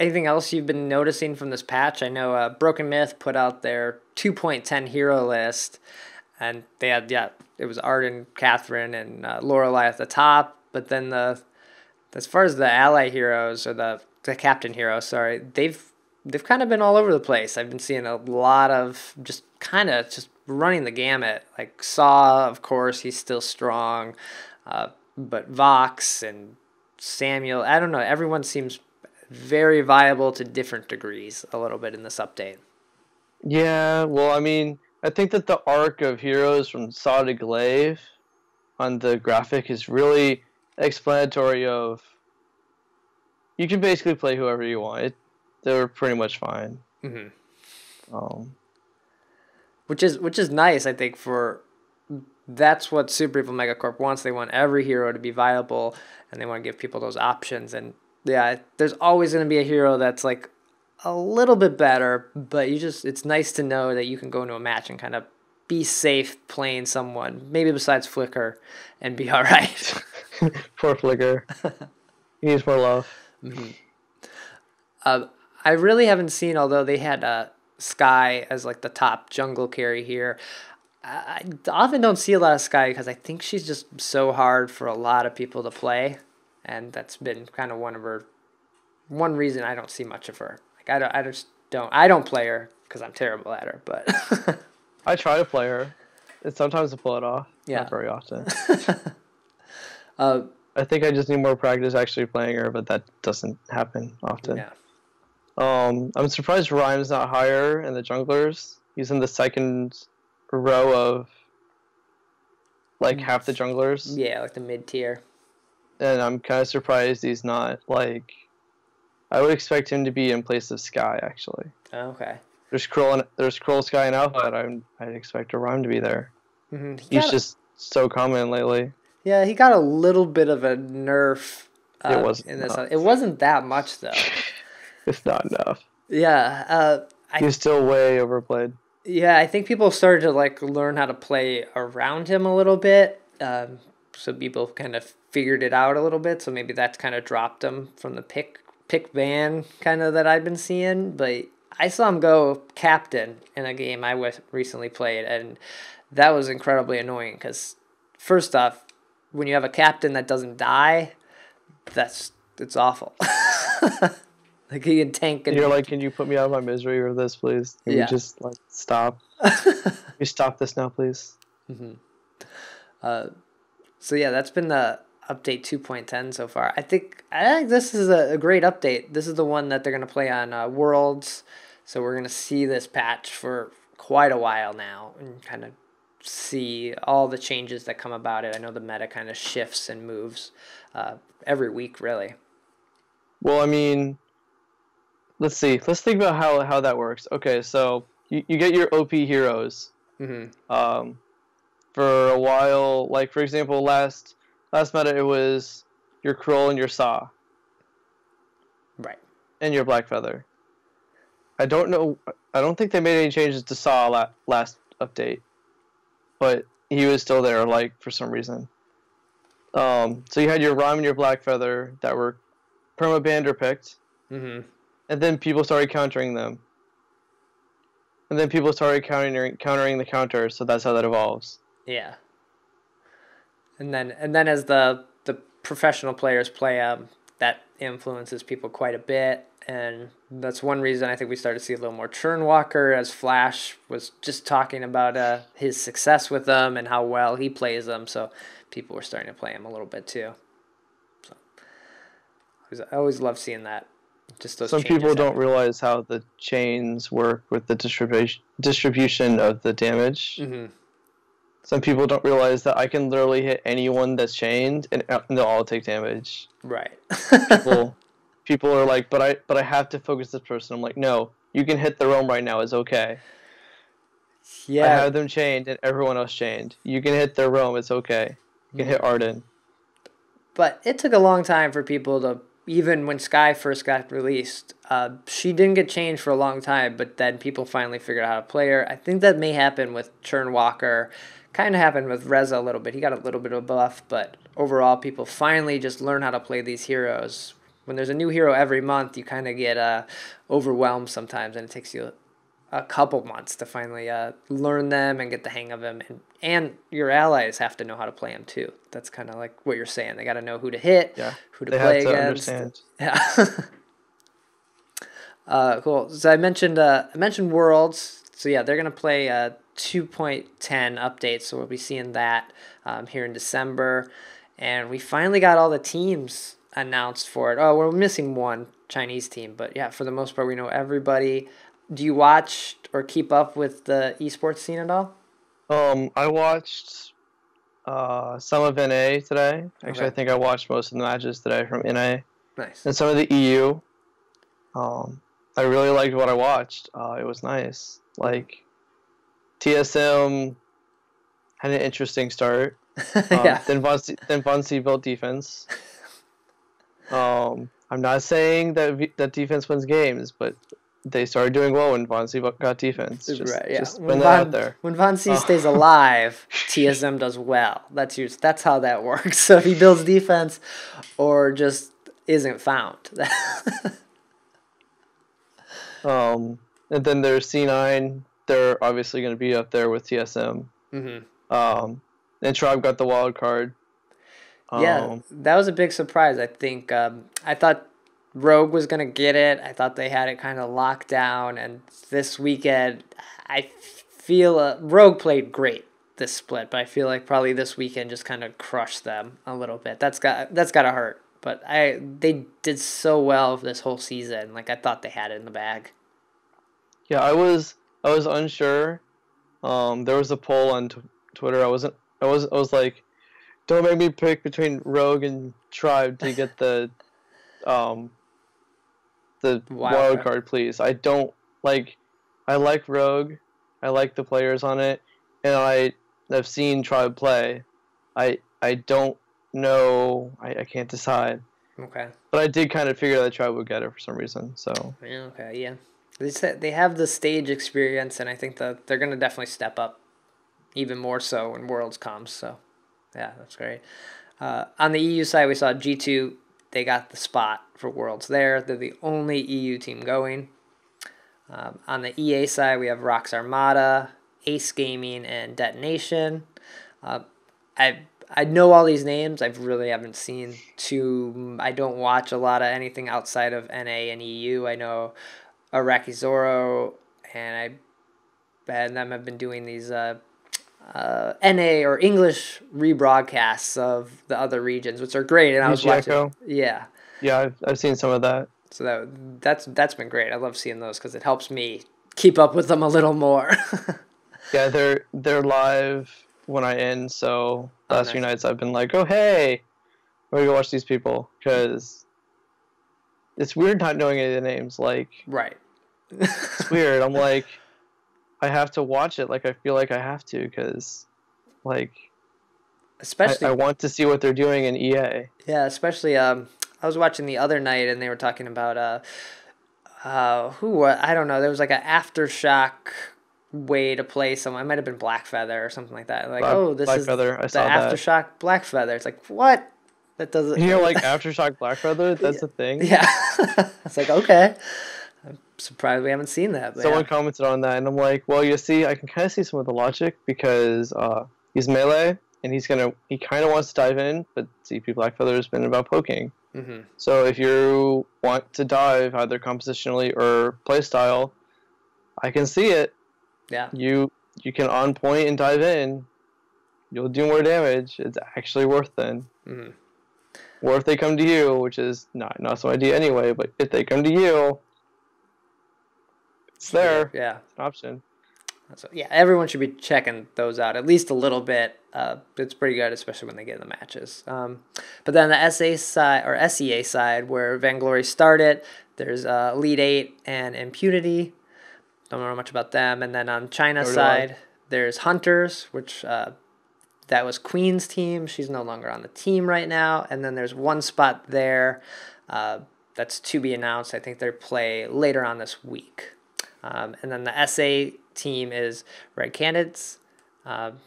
Speaker 1: Anything else you've been noticing from this patch? I know Broken Myth put out their 2.10 hero list, and they had, it was Arden, Catherine, and Lorelai at the top. But then as far as the ally heroes or the captain hero, sorry, they've kind of been all over the place. I've been seeing a lot of just kind of just running the gamut. Like Saw, of course, he's still strong, but Vox and Samuel, I don't know. Everyone seems very viable to different degrees a little bit in this update.
Speaker 3: Yeah, well, I mean, I think that the arc of heroes from Saw to Glaive on the graphic is really explanatory of you can basically play whoever you want. They're pretty much fine.
Speaker 1: Which is nice, I think, that's what Super Evil Megacorp wants. They want every hero to be viable, and they want to give people those options. And yeah, there's always going to be a hero that's like a little bit better, but it's nice to know that you can go into a match and kind of be safe playing someone, maybe besides Flicker, and be all right.
Speaker 3: Poor Flicker. He needs more love.
Speaker 1: I really haven't seen, although they had Sky as like the top jungle carry here. I often don't see a lot of Sky because I think she's just so hard for a lot of people to play, and that's been kind of one reason I don't see much of her. Like I don't play her because I'm terrible at her, but
Speaker 3: I try to play her, and sometimes I pull it off.
Speaker 1: Yeah.
Speaker 3: Not very often. I think I just need more practice actually playing her, but that doesn't happen often.
Speaker 1: Yeah.
Speaker 3: I'm surprised Rhyme's not higher in the junglers. He's in the second row of like half the junglers.
Speaker 1: Yeah, like the mid tier.
Speaker 3: And I'm kind of surprised he's not like. I would expect him to be in place of Sky actually.
Speaker 1: Okay.
Speaker 3: There's Kroll, Sky, and Alpha. I'd expect a Rhyme to be there. He's just so common lately.
Speaker 1: Yeah, he got a little bit of a nerf.
Speaker 3: It wasn't
Speaker 1: in this.
Speaker 3: enough.
Speaker 1: It wasn't that much though.
Speaker 3: It's not enough.
Speaker 1: Yeah.
Speaker 3: He's still way overplayed.
Speaker 1: Yeah, I think people started to like learn how to play around him a little bit. So people kind of figured it out a little bit. So maybe that's kind of dropped him from the pick ban kind of that I've been seeing. But I saw him go captain in a game I recently played, and that was incredibly annoying because first off, when you have a captain that doesn't die, it's awful. Like he can tank.
Speaker 3: And you're like, can you put me out of my misery or this, please? Can we just like stop? Can you stop this now, please?
Speaker 1: So yeah, that's been the update 2.10 so far. I think this is a great update. This is the one that they're gonna play on Worlds, so we're gonna see this patch for quite a while now and kind of see all the changes that come about it. I know the meta kind of shifts and moves every week, really.
Speaker 3: Well, I mean, let's see. Let's think about how that works. Okay, so you get your OP heroes. For a while, like for example, last meta it was your Kroll and your Saw.
Speaker 1: Right.
Speaker 3: And your Blackfeather. I don't think they made any changes to Saw last update, but he was still there, like for some reason. So you had your Rhyme and your Blackfeather that were perma-banned or picked. And then people started countering them. And then people started countering the counters, so that's how that evolves.
Speaker 1: Yeah. And then as the professional players play that influences people quite a bit, and that's one reason I think we started to see a little more Churnwalker, as Flash was just talking about his success with them and how well he plays them, so people were starting to play him a little bit too. So I always love seeing that. Just those.
Speaker 3: Some people don't realize how the chains work with the distribution of the damage. Some people don't realize that I can literally hit anyone that's chained and they'll all take damage.
Speaker 1: Right.
Speaker 3: people are like, but I have to focus this person. I'm like, no, you can hit the roam right now. It's okay. Yeah. I have them chained and everyone else chained. You can hit their roam. It's okay. You can hit Arden.
Speaker 1: But it took a long time for people to, even when Sky first got released, she didn't get changed for a long time, but then people finally figured out how to play her. I think that may happen with Churnwalker. Kind of happened with Reza a little bit. He got a little bit of a buff, but overall people finally just learn how to play these heroes. When there's a new hero every month, you kind of get overwhelmed sometimes, and it takes you a couple months to finally learn them and get the hang of them. And your allies have to know how to play them too. That's kind of like what you're saying. They got to know who to hit,
Speaker 3: Yeah,
Speaker 1: who to
Speaker 3: they
Speaker 1: play
Speaker 3: have to
Speaker 1: against.
Speaker 3: understand.
Speaker 1: Yeah. Cool. So I mentioned Worlds. So yeah, they're gonna play 2.10 updates. So we'll be seeing that here in December, and we finally got all the teams announced for it. Oh, we're missing one Chinese team, but yeah, for the most part, we know everybody. Do you watch or keep up with the esports scene at all?
Speaker 3: I watched some of NA today. Actually,
Speaker 1: Okay.
Speaker 3: I think I watched most of the matches today from NA
Speaker 1: Nice.
Speaker 3: and some of the EU. I really liked what I watched. It was nice. Like TSM had an interesting start.
Speaker 1: Yeah.
Speaker 3: Then Vonsi built defense. I'm not saying that defense wins games, but they started doing well when Vonsi got defense.
Speaker 1: Right, yeah.
Speaker 3: Just putting that out there.
Speaker 1: When Von C stays alive, TSM does well. That's how that works. So if he builds defense or just isn't found.
Speaker 3: And then there's C9. They're obviously going to be up there with TSM. And Tribe got the wild card.
Speaker 1: Yeah, that was a big surprise. I think I thought Rogue was gonna get it. I thought they had it kind of locked down, and this weekend, I feel Rogue played great this split, but I feel like probably this weekend just kind of crushed them a little bit. That's gotta hurt. But they did so well this whole season. Like I thought they had it in the bag.
Speaker 3: Yeah, I was unsure. There was a poll on Twitter. I was like, don't make me pick between Rogue and Tribe to get the wild card, please. I don't like. I like Rogue. I like the players on it, and I've seen Tribe play. I don't know. I can't decide.
Speaker 1: Okay.
Speaker 3: But I did kind of figure that Tribe would get it for some reason. So.
Speaker 1: Yeah, okay. Yeah. They said they have the stage experience, and I think that they're gonna definitely step up even more so when Worlds comes. So. Yeah, that's great. On the EU side, we saw G2. They got the spot for Worlds there. They're the only EU team going. On the EA side, we have Rox Armada, Ace Gaming, and Detonation. I know all these names. I really haven't seen too. I don't watch a lot of anything outside of NA and EU. I know Araki Zoro, and them have been doing these NA or English rebroadcasts of the other regions, which are great. And I was watching. Yeah.
Speaker 3: Yeah, I've seen some of that.
Speaker 1: So that's been great. I love seeing those because it helps me keep up with them a little more.
Speaker 3: Yeah, they're live when I end. So last few
Speaker 1: nice.
Speaker 3: nights I've been like, oh hey, I'm gonna go watch these people because it's weird not knowing any of the names. Like,
Speaker 1: right.
Speaker 3: It's weird. I'm like, I have to watch it. Like I feel like I have to because, like,
Speaker 1: especially
Speaker 3: I want to see what they're doing in EA.
Speaker 1: Yeah, especially I was watching the other night and they were talking about I don't know. There was like an Aftershock way to play someone. It might have been Blackfeather or something like that. Like, this is
Speaker 3: Blackfeather. I
Speaker 1: the
Speaker 3: saw that.
Speaker 1: Aftershock Blackfeather. It's like, what? That doesn't.
Speaker 3: You're like Aftershock Blackfeather. That's a thing.
Speaker 1: Yeah, it's like okay. I'm surprised we haven't seen that.
Speaker 3: Someone commented on that, and I'm like, well, you see, I can kind of see some of the logic because he's melee, and he kind of wants to dive in, but CP Blackfeather has been about poking.
Speaker 1: Mm-hmm.
Speaker 3: So if you want to dive either compositionally or playstyle, I can see it.
Speaker 1: Yeah.
Speaker 3: You can on point and dive in. You'll do more damage. It's actually worth then.
Speaker 1: Mm-hmm.
Speaker 3: Or if they come to you, which is not so idea anyway, but if they come to you, it's there.
Speaker 1: Yeah.
Speaker 3: It's an option.
Speaker 1: So, yeah, everyone should be checking those out at least a little bit. It's pretty good, especially when they get in the matches. But then the SA side or SEA side, where Vainglory started, there's Elite 8 and Impunity. Don't know much about them. And then on China side, there's Hunters, which that was Queen's team. She's no longer on the team right now. And then there's one spot there that's to be announced. I think they play later on this week. And then the SA team is Red Canids.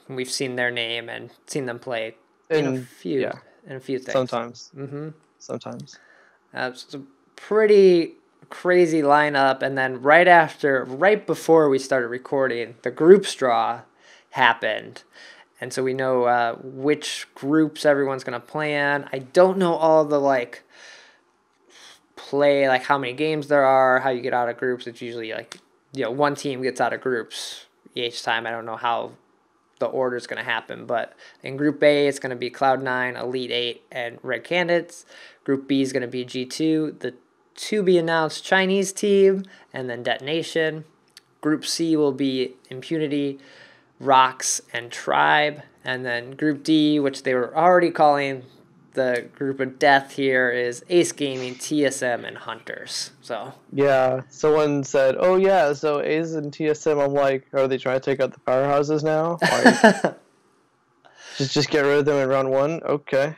Speaker 1: We've seen their name and seen them play in a few things.
Speaker 3: Sometimes.
Speaker 1: Mm-hmm.
Speaker 3: Sometimes.
Speaker 1: It's a pretty crazy lineup, and then right before we started recording, the groups draw happened. And so we know which groups everyone's going to play in. I don't know all the, like, how many games there are, how you get out of groups. It's usually, like, one team gets out of groups each time. I don't know how the order is going to happen, but in Group A, it's going to be Cloud9, Elite 8, and Red Candidates. Group B is going to be G2, the to-be-announced Chinese team, and then Detonation. Group C will be Impunity, Rocks, and Tribe. And then Group D, which they were already calling the group of death here, is Ace Gaming, TSM, and Hunters. So
Speaker 3: Yeah, someone said, "Oh yeah, so A's and TSM." I'm like, are they trying to take out the powerhouses now? Like, just get rid of them in round one? Okay.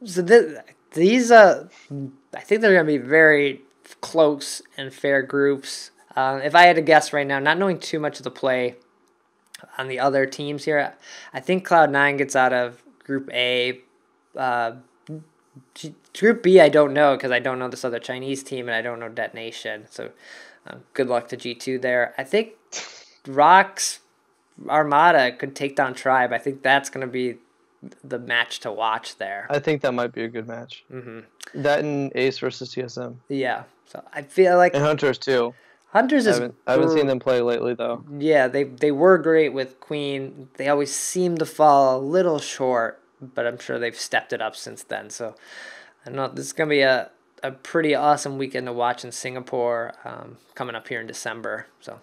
Speaker 1: So these I think they're going to be very close and fair groups. If I had to guess right now, not knowing too much of the play on the other teams here, I think Cloud9 gets out of Group A. Group B, I don't know because I don't know this other Chinese team and I don't know Detonation. So good luck to G2 there. I think Rocks Armada could take down Tribe. I think that's going to be the match to watch there.
Speaker 3: I think that might be a good match. Mm-hmm. That and Ace versus TSM.
Speaker 1: Yeah. So I feel like...
Speaker 3: And Hunters, too.
Speaker 1: Hunters is...
Speaker 3: I haven't seen them play lately, though.
Speaker 1: Yeah, they were great with Queen. They always seem to fall a little short, but I'm sure they've stepped it up since then. So I know this is going to be a pretty awesome weekend to watch in Singapore coming up here in December. So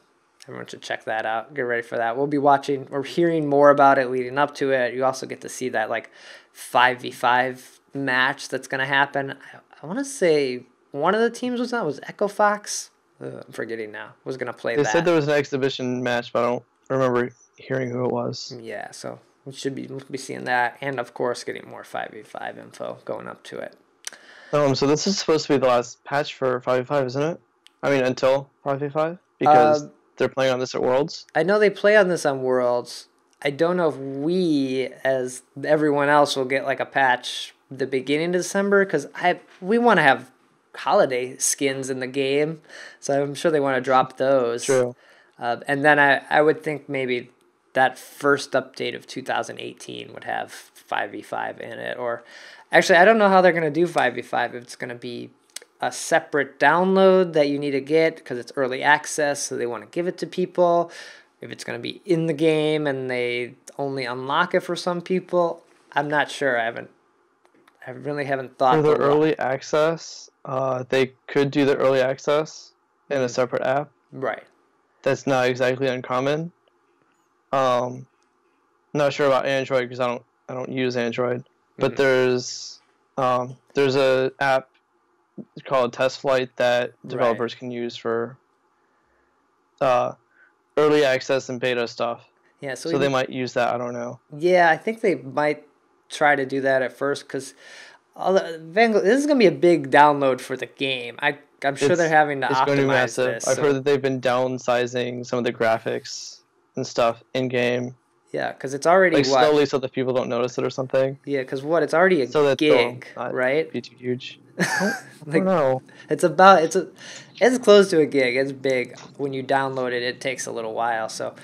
Speaker 1: everyone should check that out. Get ready for that. We'll be watching or hearing more about it leading up to it. You also get to see that, like, 5v5 match that's going to happen. I want to say one of the teams was Echo Fox. I'm forgetting now. Was going to play that.
Speaker 3: They said there was an exhibition match, but I don't remember hearing who it was.
Speaker 1: Yeah, so we'll be seeing that, and of course getting more 5v5 info going up to it.
Speaker 3: So this is supposed to be the last patch for 5v5, isn't it? I mean, until 5v5, because they're playing on this at Worlds.
Speaker 1: I know they play on this on Worlds. I don't know if we, as everyone else, will get like a patch the beginning of December, because we want to have holiday skins in the game, so I'm sure they want to drop those.
Speaker 3: True.
Speaker 1: And then I would think maybe that first update of 2018 would have 5v5 in it. Or actually, I don't know how they're going to do 5v5. If it's going to be a separate download that you need to get because it's early access, so they want to give it to people. If it's going to be in the game and they only unlock it for some people, I'm not sure. I really haven't thought.
Speaker 3: For the early access, they could do the early access in a separate app.
Speaker 1: Right. That's
Speaker 3: not exactly uncommon. Not sure about Android because I don't use Android, but there's a app called Test Flight that developers can use for early access and beta stuff.
Speaker 1: Yeah,
Speaker 3: so they might use that. I don't know.
Speaker 1: Yeah, I think they might try to do that at first because this is going to be a big download for the game. I'm sure they're having to optimize going to be massive. This.
Speaker 3: I've heard that they've been downsizing some of the graphics and stuff in game.
Speaker 1: Yeah, because it's already
Speaker 3: slowly so that people don't notice it or something.
Speaker 1: Yeah, because it's already a gig, right?
Speaker 3: Be too huge. I don't know.
Speaker 1: It's close to a gig. It's big. When you download it, it takes a little while. So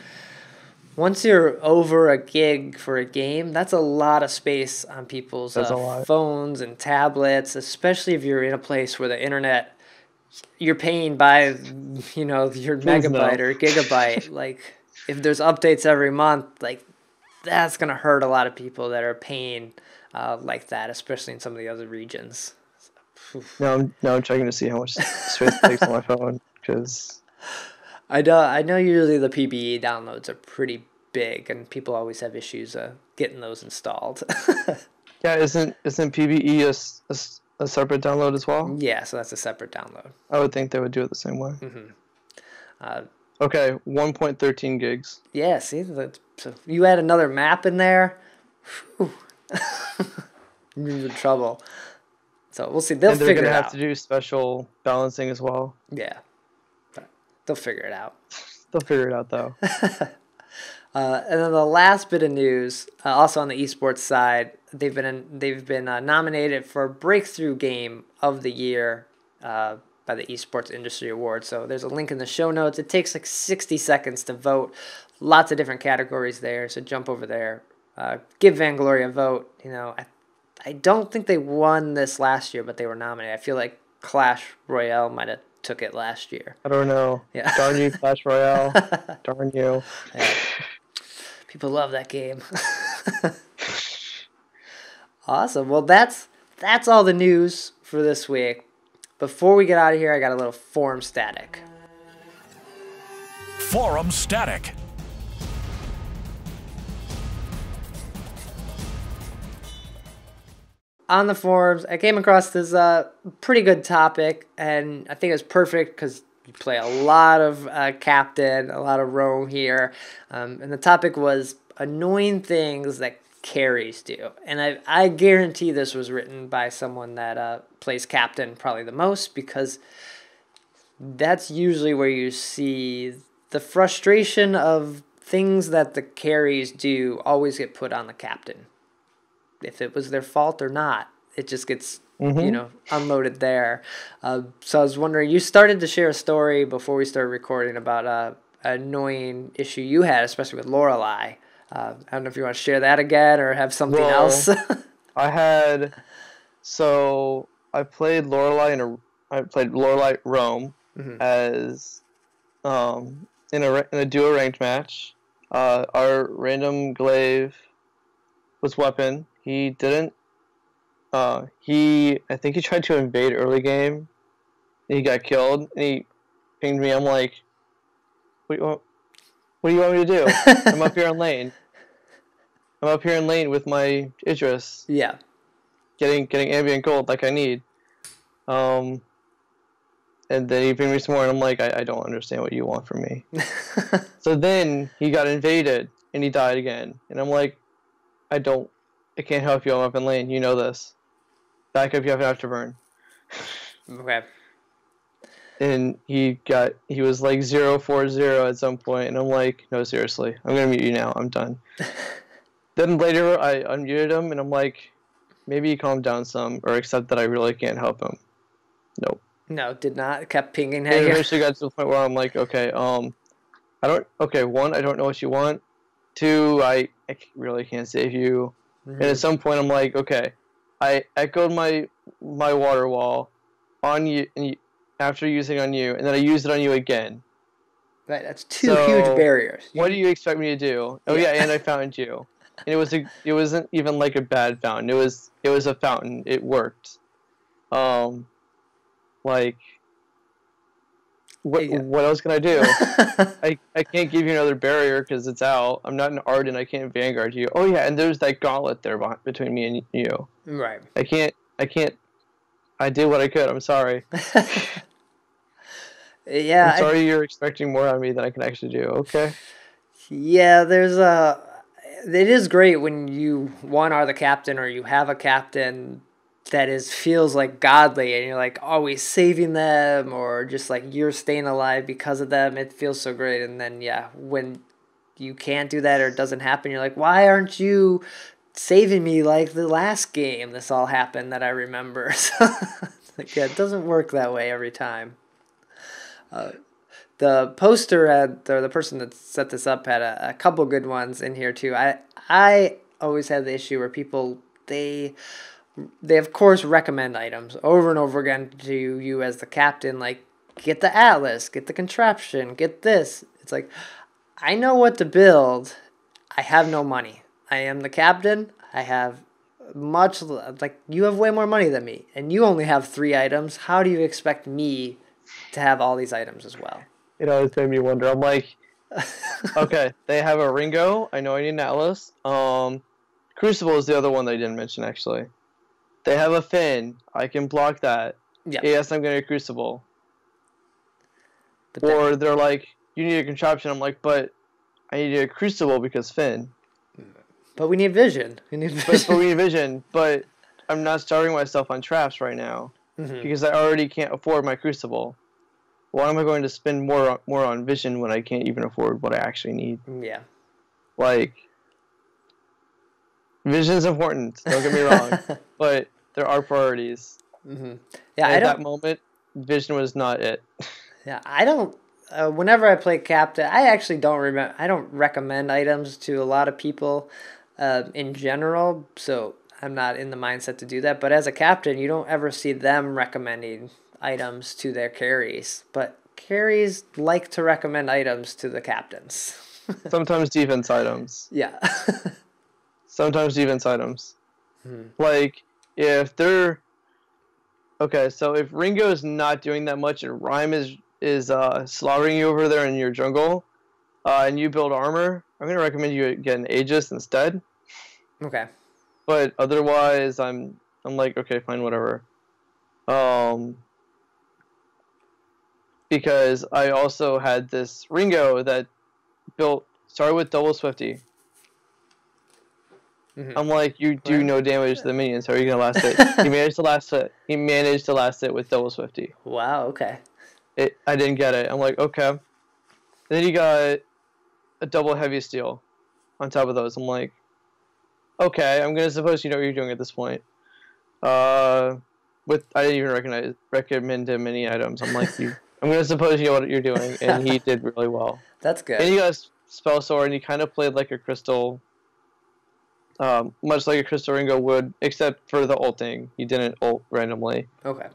Speaker 1: once you're over a gig for a game, that's a lot of space on people's phones and tablets, especially if you're in a place where the internet, you're paying by, your megabyte or gigabyte. Like, if there's updates every month, like, that's going to hurt a lot of people that are paying like that, especially in some of the other regions.
Speaker 3: Now I'm checking to see how much space it takes on my phone, because
Speaker 1: I know usually the PBE downloads are pretty big, and people always have issues getting those installed.
Speaker 3: Yeah, isn't PBE a separate download as well?
Speaker 1: Yeah, so that's a separate download.
Speaker 3: I would think they would do it the same way.
Speaker 1: Mm-hmm.
Speaker 3: Okay, 1.13 gigs.
Speaker 1: Yeah, see, so you add another map in there, you're in trouble. So we'll see. They're
Speaker 3: going to have to do special balancing as well.
Speaker 1: Yeah, but they'll figure it out.
Speaker 3: They'll figure it out, though.
Speaker 1: And then the last bit of news, also on the esports side, they've been nominated for Breakthrough Game of the Year by the Esports Industry Awards. So there's a link in the show notes. It takes like 60 seconds to vote. Lots of different categories there. So jump over there. Give Vainglory a vote. You know, I don't think they won this last year, but they were nominated. I feel like Clash Royale might have took it last year.
Speaker 3: I don't know.
Speaker 1: Yeah.
Speaker 3: Darn you, Clash Royale. Darn you.
Speaker 1: Yeah. People love that game. Awesome. Well, that's all the news for this week. Before we get out of here, I got a little forum static.
Speaker 2: Forum static.
Speaker 1: On the forums, I came across this pretty good topic, and I think it's perfect because you play a lot of Captain, a lot of Roam here, and the topic was annoying things that carries do. And I guarantee this was written by someone that plays Captain probably the most, because that's usually where you see the frustration of things that the carries do always get put on the Captain. If it was their fault or not, it just gets, unloaded there. So I was wondering, you started to share a story before we started recording about an annoying issue you had, especially with Lorelai. I don't know if you want to share that again or have something else.
Speaker 3: I played Lorelai Rome as in a duo ranked match. Our random glaive was weapon. He didn't. I think he tried to invade early game. And he got killed. And he pinged me. I'm like, what do you want me to do? I'm up here in lane. I'm up here in lane with my Idris.
Speaker 1: Yeah.
Speaker 3: Getting ambient gold like I need. And then he pinged me some more, and I'm like, I don't understand what you want from me. So then he got invaded, and he died again. And I'm like, I can't help you. I'm up in lane. You know this. Back up, you have afterburn.
Speaker 1: Okay.
Speaker 3: And he was like 0-4-0 at some point, and I'm like, no, seriously, I'm gonna mute you now. I'm done. Then later I unmuted him, and I'm like, maybe he calmed down some, or accept that I really can't help him. Nope.
Speaker 1: No, did not. Kept pinging
Speaker 3: It
Speaker 1: him.
Speaker 3: eventually got to the point where I'm like, okay, one, I don't know what you want. Two, I really can't save you. And at some point I'm like, okay, I echoed my water wall on you, after using on you, and then I used it on you again.
Speaker 1: Right, that's two huge barriers.
Speaker 3: What do you expect me to do? Oh yeah, and I found you. And it wasn't even like a bad fountain. It was a fountain. It worked. What else can I do? I can't give you another barrier because it's out. I'm not an Arden. I can't Vanguard you. Oh yeah, and there's that gauntlet there between me and you.
Speaker 1: Right.
Speaker 3: I can't. I did what I could. I'm sorry.
Speaker 1: Yeah.
Speaker 3: I'm sorry you're expecting more on me than I can actually do. Okay.
Speaker 1: Yeah, it is great when you are the captain, or you have a captain that feels like godly, and you're like always saving them, or just like you're staying alive because of them. It feels so great. And then when you can't do that, or it doesn't happen, you're like, why aren't you saving me like the last game this all happened that I remember? So it doesn't work that way every time. The poster or the person that set this up had a couple good ones in here too. I always had the issue where people they of course recommend items over and over again to you as the captain, like get the atlas, get the contraption, get this. It's like, I know what to build. I have no money. I am the captain. I have you have way more money than me, and you only have 3 items. How do you expect me to have all these items as well?
Speaker 3: It always made me wonder. I'm like, okay, they have a Ringo. I know I need an Atlas. Crucible is the other one they didn't mention, actually. They have a Finn. I can block that.
Speaker 1: Yeah.
Speaker 3: Yes, I'm going to Crucible. Or they're like, you need a contraption. I'm like, but I need a Crucible because Finn.
Speaker 1: But we need vision.
Speaker 3: But we need vision. But I'm not starting myself on traps right now because I already can't afford my Crucible. Why am I going to spend more on vision when I can't even afford what I actually need?
Speaker 1: Yeah.
Speaker 3: Like, vision's important. Don't get me wrong, but there are priorities.
Speaker 1: Yeah.
Speaker 3: At that moment, Vision was not it.
Speaker 1: Yeah, I don't. Whenever I play captain, I actually don't remember. I don't recommend items to a lot of people, in general. So I'm not in the mindset to do that. But as a captain, you don't ever see them recommending items to their carries. But carries like to recommend items to the captains.
Speaker 3: Sometimes defense items.
Speaker 1: Yeah.
Speaker 3: Sometimes defense items. Like, if they're... Okay, so if Ringo's not doing that much and Rhyme is slaughtering you over there in your jungle, and you build armor, I'm going to recommend you get an Aegis instead.
Speaker 1: Okay.
Speaker 3: But otherwise, I'm like, okay, fine, whatever. Because I also had this Ringo that started with double Swifty. I'm like, you do no damage to the minions. How are you gonna last it? He managed to last it. He managed to last it with double Swifty.
Speaker 1: Wow. Okay.
Speaker 3: I didn't get it. I'm like, okay. And then he got a double heavy steel on top of those. I'm like, okay. I'm gonna suppose you know what you're doing at this point. I didn't even recommend him any items. I'm like, I'm gonna suppose you know what you're doing, and he did really well.
Speaker 1: That's good.
Speaker 3: And he got a spell sword, and he kind of played like a crystal. Much like a Crystal Ringo would, except for the ulting. He didn't ult randomly.
Speaker 1: Okay.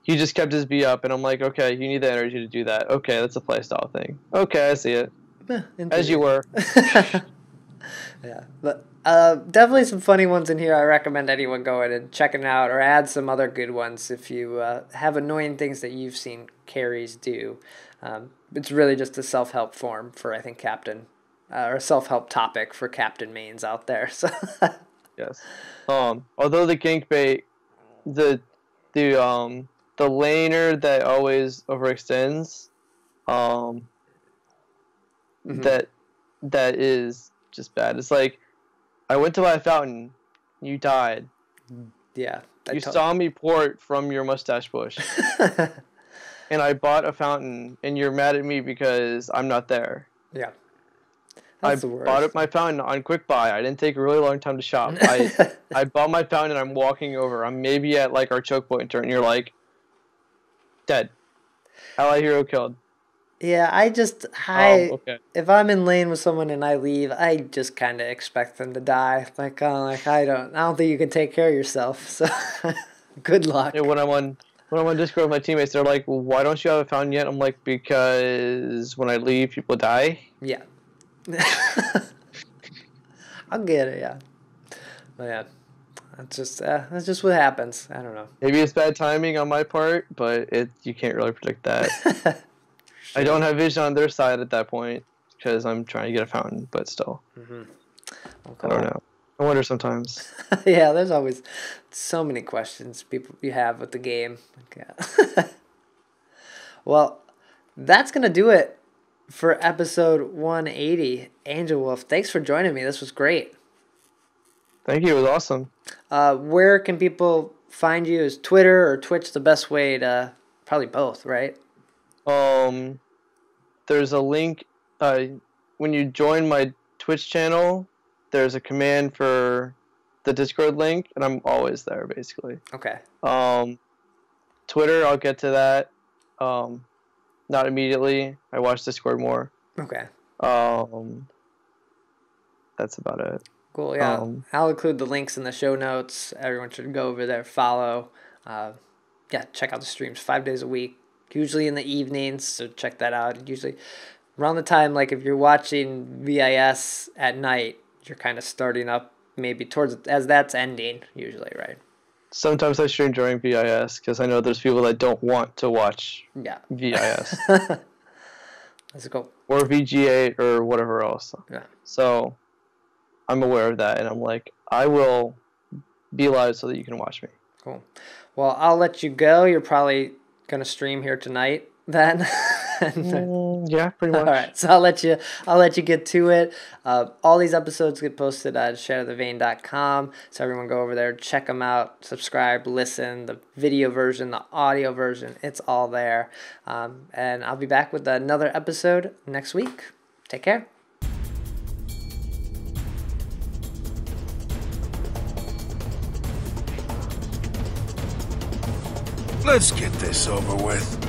Speaker 3: He just kept his B up, and I'm like, okay, you need the energy to do that. Okay, that's a playstyle thing. Okay, I see it. As you were.
Speaker 1: Yeah, but definitely some funny ones in here. I recommend anyone going and checking out, or add some other good ones if you have annoying things that you've seen carries do. It's really just a self-help form for, I think, Captain. Or a self-help topic for captain mains out there. So
Speaker 3: yes. Although the gank bait, the laner that always overextends, that is just bad. It's like, I went to buy a fountain, you died.
Speaker 1: Yeah.
Speaker 3: You saw me port from your mustache bush. And I bought a fountain, and you're mad at me because I'm not there.
Speaker 1: Yeah.
Speaker 3: That's I bought my fountain on quick buy. I didn't take a really long time to shop. I bought my fountain and I'm walking over. I'm maybe at like our choke point turn. You're like, dead. Ally hero killed.
Speaker 1: Yeah,
Speaker 3: okay.
Speaker 1: If I'm in lane with someone and I leave, I just kind of expect them to die. Like I don't think you can take care of yourself. So good luck.
Speaker 3: Yeah, when I'm on Discord with my teammates, they're like, well, why don't you have a fountain yet? I'm like, because when I leave, people die.
Speaker 1: Yeah. I'll get it, yeah. But yeah, that's just what happens. I don't know.
Speaker 3: Maybe it's bad timing on my part, but you can't really predict that. I don't have vision on their side at that point because I'm trying to get a fountain, but still. Okay. I don't know. I wonder sometimes.
Speaker 1: Yeah, there's always so many questions you have with the game. Okay. Well, that's gonna do it for episode 180. Angel Wolf, thanks for joining me. This was great.
Speaker 3: Thank you. It was awesome.
Speaker 1: Where can people find you? Is Twitter or Twitch the best way to... Probably both, right?
Speaker 3: There's a link. When you join my Twitch channel, there's a command for the Discord link, and I'm always there, basically.
Speaker 1: Okay.
Speaker 3: Twitter, I'll get to that. Not immediately. I watch Discord more.
Speaker 1: Okay.
Speaker 3: That's about it.
Speaker 1: Cool, yeah. I'll include the links in the show notes. Everyone should go over there, follow. Check out the streams 5 days a week, usually in the evenings, so check that out. Usually around the time, like if you're watching VIS at night, you're kind of starting up maybe as that's ending, usually, right?
Speaker 3: Sometimes I stream during VIS because I know there's people that don't want to watch VIS.
Speaker 1: Let's go.
Speaker 3: Or VG8 or whatever else.
Speaker 1: Yeah.
Speaker 3: So I'm aware of that, and I'm like, I will be live so that you can watch me.
Speaker 1: Cool. Well, I'll let you go. You're probably going to stream here tonight then.
Speaker 3: Yeah, pretty much.
Speaker 1: All right, so I'll let you get to it. All these episodes get posted at shatterthevain.com, so everyone go over there, check them out, subscribe, listen, the video version, the audio version, it's all there. And I'll be back with another episode next week. Take care.
Speaker 4: Let's get this over with.